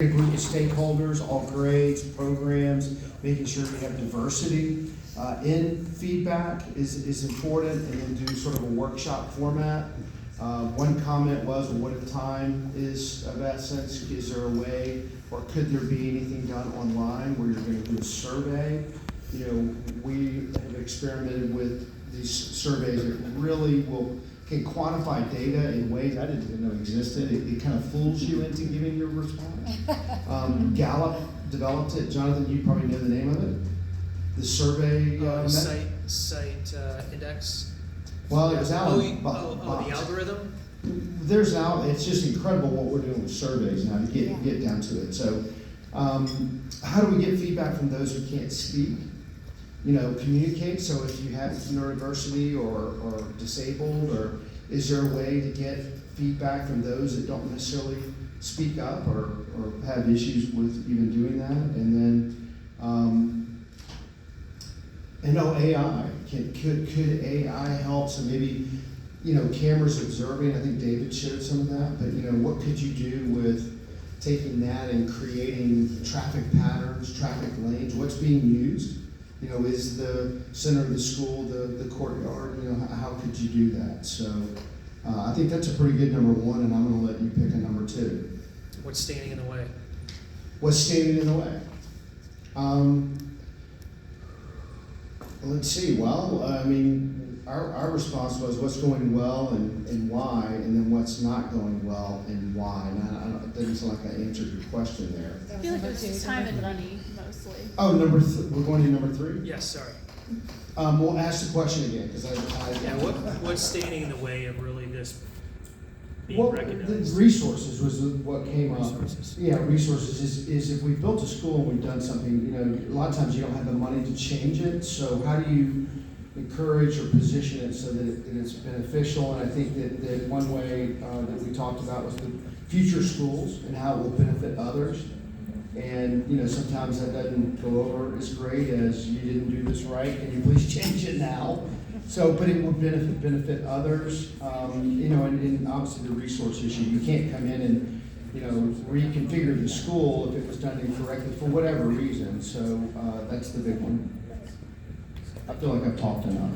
A group of stakeholders, all grades, programs, making sure we have diversity in feedback is important, and then do sort of a workshop format. One comment was, well, what if time is of essence? Is there a way, or could there be anything done online where you're going to do a survey? You know, we have experimented with these surveys that really can quantify data in ways I didn't even know existed. It kind of fools you into giving your response. Gallup developed it. Jonathan, you probably know the name of it. The survey site index. Well, it was out. The algorithm. There's now. It's just incredible what we're doing with surveys now to get down to it. So, how do we get feedback from those who can't speak? You know, communicate. So if you have neurodiversity or disabled, or is there a way to get feedback from those that don't necessarily speak up or have issues with even doing that? And then, AI. Could AI help? So maybe, cameras observing. I think David showed some of that. But, what could you do with taking that and creating traffic patterns, traffic lanes? What's being used? Is the center of the school the courtyard? How could you do that? So I think that's a pretty good number one, and I'm going to let you pick a number two. What's standing in the way? What's standing in the way? Let's see. Well, our response was what's going well and why, and then what's not going well and why. And it doesn't sound like I answered your question there. I feel like it was just time and money, mostly. Oh, we're going to number three? Yes, sorry. We'll ask the question again, because what's standing in the way of really this being well, recognized? The resources was what came up. Resources. Yeah, resources is if we built a school and we've done something, a lot of times you don't have the money to change it, so how do you encourage or position it so that it's beneficial? And I think that one way that we talked about was the future schools and how it will benefit others. And, sometimes that doesn't go over as great as you didn't do this right, can you please change it now? So, but it would benefit others, and obviously the resource issue. You can't come in and, reconfigure the school if it was done incorrectly for whatever reason. So that's the big one. I feel like I've talked enough.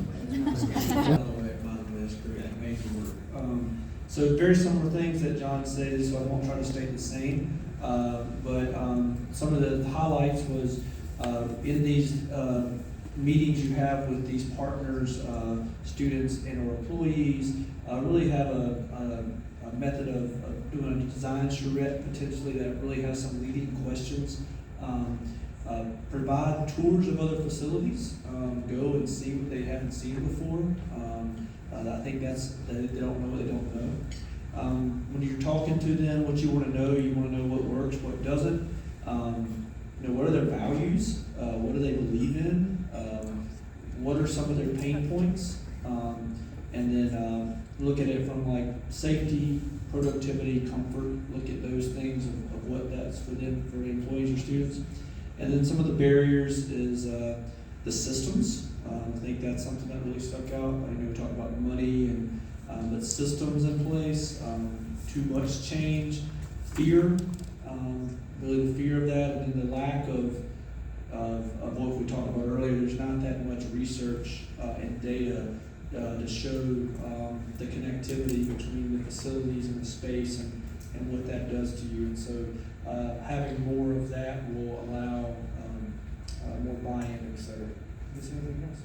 So very similar things that John said, so I won't try to stay the same. But some of the highlights was in these meetings you have with these partners, students and our employees, really have a method of doing a design charrette potentially that really has some leading questions. Provide tours of other facilities, go and see what they haven't seen before. I think they don't know what they don't know. When you're talking to them, what you want to know what works, what doesn't. What are their values? What do they believe in? What are some of their pain points? And then look at it from like safety, productivity, comfort. Look at those things of what that's for them, for the employees or students. And then some of the barriers is the systems. I think that's something that really stuck out. I know we talked about money and but systems in place, too much change, fear, really the fear of that, and then the lack of what we talked about earlier. There's not that much research and data to show the connectivity between the facilities and the space and what that does to you. And so having more of that will allow more buy-in, et cetera. Is there anything else?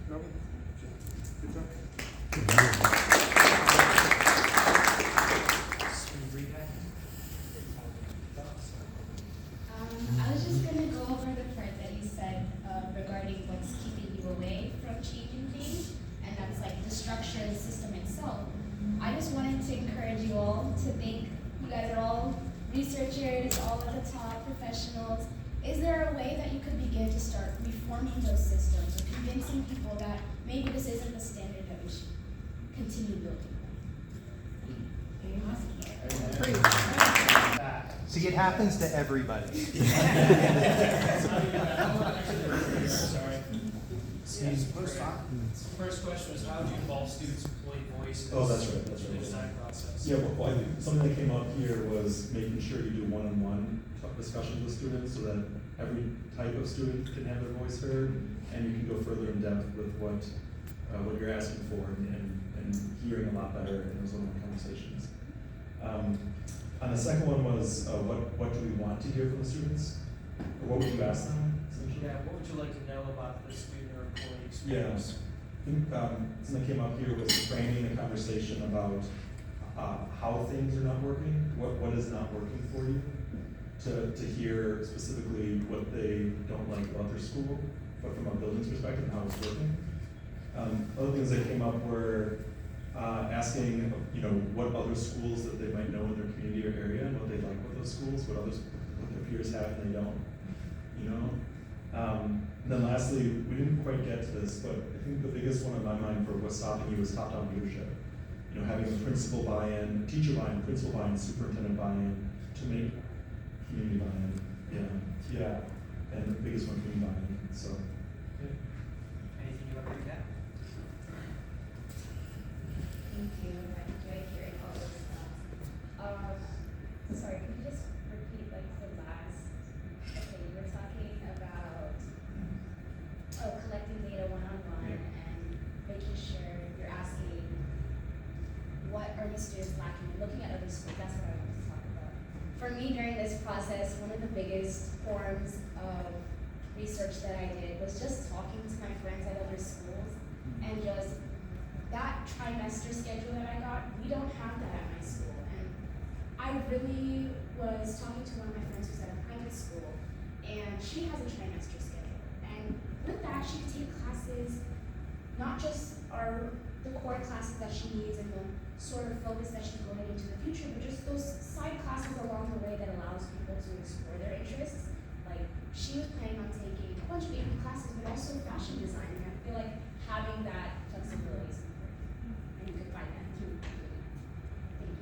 No? Good job. I was just going to go over the part that you said regarding what's keeping you away from changing things, and that's like the structure of the system itself. I just wanted to encourage you all to think, you guys are all researchers, all at the top, professionals. Is there a way that you could begin to start reforming those systems or convincing people that maybe this isn't the standard that we should continue building? See, it happens to everybody. Sorry. First question was, how do you involve students, employee voices. Oh, that's right, that's in the right. design process. Yeah, well, I think something that came up here was making sure you do one-on-one discussions with students so that every type of student can have their voice heard, and you can go further in depth with what you're asking for and hearing a lot better in those one-on-one conversations. And the second one was, what do we want to hear from the students? Or what would you ask them, essentially? Yeah, what would you like to know about the student or employee Yeah. experience? I think something that came up here was framing the conversation about how things are not working, what is not working for you, to hear specifically what they don't like about their school, but from a building's perspective, how it's working. Other things that came up were asking, what other schools that they might know in their community or area and what they like with those schools, what their peers have and they don't, And then lastly, we didn't quite get to this, but I think the biggest one in my mind for what's stopping you is top-down leadership. Having a principal buy-in, teacher buy-in, principal buy-in, superintendent buy-in to make community buy-in. Yeah, and the biggest one, community buy-in. So, yeah. Anything you want to recap? Thank you. I enjoyed hearing all those stuff. Sorry, can you just repeat like the last thing you were talking about? Oh, collecting data one-on-one and making sure you're asking what are the students lacking, looking at other schools. That's what I want to talk about. For me, during this process, one of the biggest forms of research that I did was just talking to my friends at other schools and just that trimester schedule that I got, we don't have that at my school. And I really was talking to one of my friends who's at a private school, and she has a trimester schedule. And with that, she can take classes, not just the core classes that she needs and the sort of focus that she's going into the future, but just those side classes along the way that allows people to explore their interests. Like, she was planning on taking a bunch of AP classes, but also fashion design, and I feel like having that flexibility is important. And you can find that through community. Thank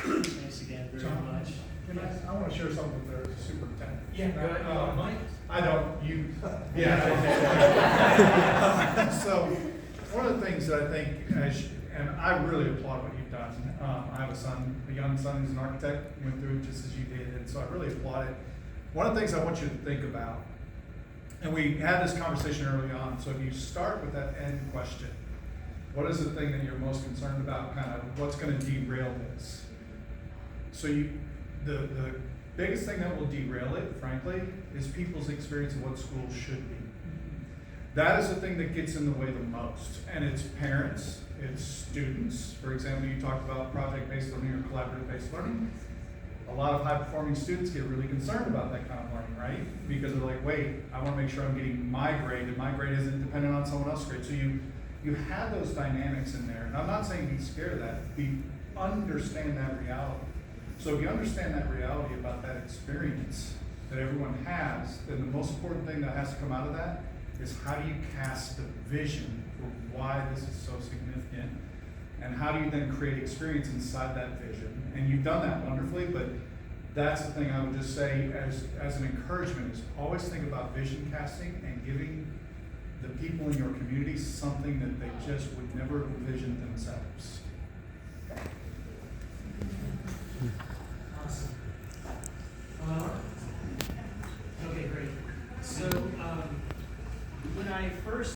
you. Thanks again very John, much. I want to share something with the superintendent. Yeah, go ahead. You want a mic? I don't, you, yeah. So, one of the things that I think, and I really applaud what you've done. I have a young son who's an architect, went through it just as you did, and so I really applaud it. One of the things I want you to think about, and we had this conversation early on, so if you start with that end question, what is the thing that you're most concerned about, kind of what's going to derail this? So the biggest thing that will derail it, frankly, is people's experience of what school should be. That is the thing that gets in the way the most, and it's parents, it's students. For example, you talked about project-based learning or collaborative-based learning. A lot of high-performing students get really concerned about that kind of learning, right? Because they're like, wait, I want to make sure I'm getting my grade, and my grade isn't dependent on someone else's grade. So you have those dynamics in there, and I'm not saying be scared of that. Understand that reality. So if you understand that reality about that experience that everyone has, then the most important thing that has to come out of that is how do you cast the vision for why this is so significant, and how do you then create experience inside that vision? And you've done that wonderfully, but that's the thing I would just say as an encouragement is always think about vision casting and giving the people in your community something that they just would never envision themselves.